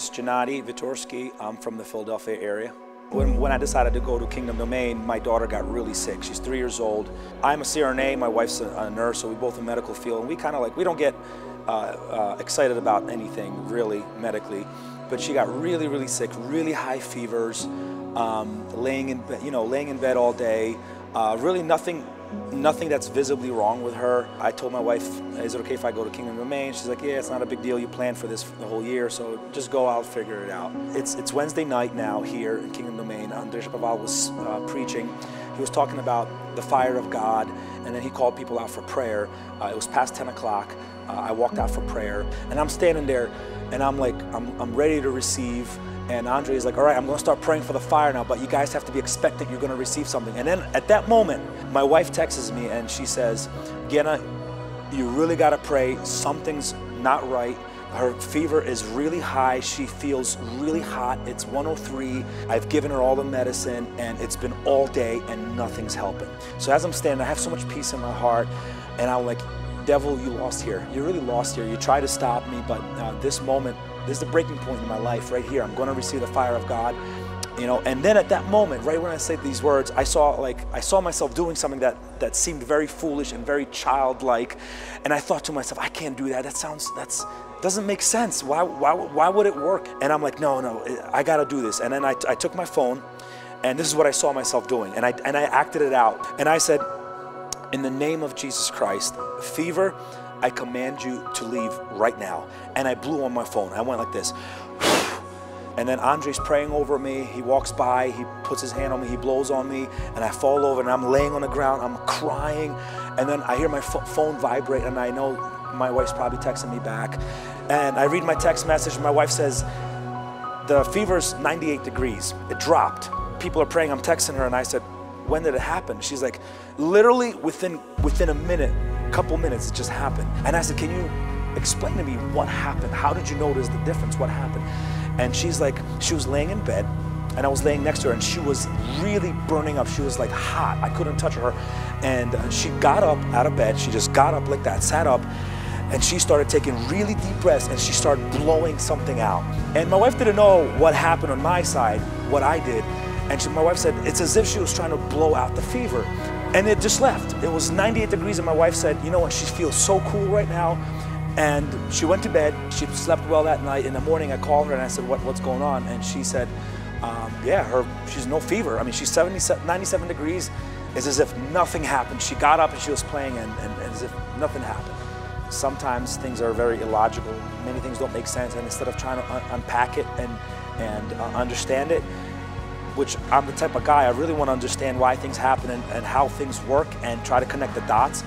is Gennady. I'm from the Philadelphia area. When I decided to go to Kingdom Domain, my daughter got really sick. She's 3 years old. I'm a CRNA, my wife's a nurse, so we both in medical field. And we don't get excited about anything really medically. But she got really, really sick, really high fevers, laying in bed all day. Really nothing that's visibly wrong with her. I told my wife, is it okay if I go to Kingdom Domain? She's like, yeah, it's not a big deal. You planned for this the whole year, so just go, I'll figure it out. It's Wednesday night now here in Kingdom Domain. Andrei Shapoval was preaching. He was talking about the fire of God, and then he called people out for prayer. It was past 10 o'clock. I walked out for prayer, and I'm standing there, and I'm like, I'm ready to receive. And Andrei is like, all right, I'm going to start praying for the fire now, but you guys have to be expectant you're going to receive something. And then at that moment, my wife texts me and she says, Genna, you really got to pray. Something's not right. Her fever is really high. She feels really hot. It's 103. I've given her all the medicine and it's been all day and nothing's helping. So as I'm standing, I have so much peace in my heart, and I'm like, devil, you lost here. You really lost here. You tried to stop me, but this moment, this is the breaking point in my life right here. I'm going to receive the fire of God, you know. And then at that moment, right when I say these words, I saw myself doing something that seemed very foolish and very childlike, and I thought to myself, I can't do that. That doesn't make sense. Why would it work? And I'm like, no, I got to do this. And then I took my phone, and this is what I saw myself doing, and I acted it out, and I said, in the name of Jesus Christ, fever, I command you to leave right now. And I blew on my phone. I went like this. And then Andrei's praying over me. He walks by, he puts his hand on me, he blows on me, and I fall over and I'm laying on the ground, I'm crying. And then I hear my phone vibrate, and I know my wife's probably texting me back. And I read my text message, and my wife says, the fever's 98 degrees. It dropped. People are praying, I'm texting her, and I said, when did it happen? She's like, literally within a minute, couple minutes, it just happened. And I said, can you explain to me what happened? How did you notice the difference? What happened? And she's like, she was laying in bed, and I was laying next to her, and she was really burning up. She was like hot. I couldn't touch her. And she got up out of bed. She just got up like that, sat up, and she started taking really deep breaths, and she started blowing something out. And my wife didn't know what happened on my side, what I did. And my wife said, it's as if she was trying to blow out the fever. And it just left. It was 98 degrees, and my wife said, you know what, she feels so cool right now. And she went to bed. She slept well that night. In the morning, I called her and I said, what's going on? And she said, yeah, she's no fever. I mean, she's 97 degrees. It's as if nothing happened. She got up and she was playing, and as if nothing happened. Sometimes things are very illogical. Many things don't make sense. And instead of trying to unpack it and understand it, which I'm the type of guy, I really want to understand why things happen and how things work and try to connect the dots.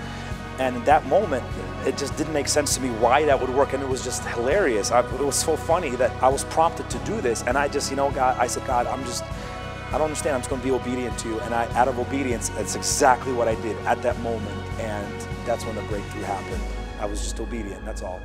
And in that moment, it just didn't make sense to me why that would work, and it was just hilarious. It was so funny that I was prompted to do this, and I just, you know, God, I said, God, I don't understand, I'm just going to be obedient to you. And out of obedience, that's exactly what I did at that moment, and that's when the breakthrough happened. I was just obedient, that's all.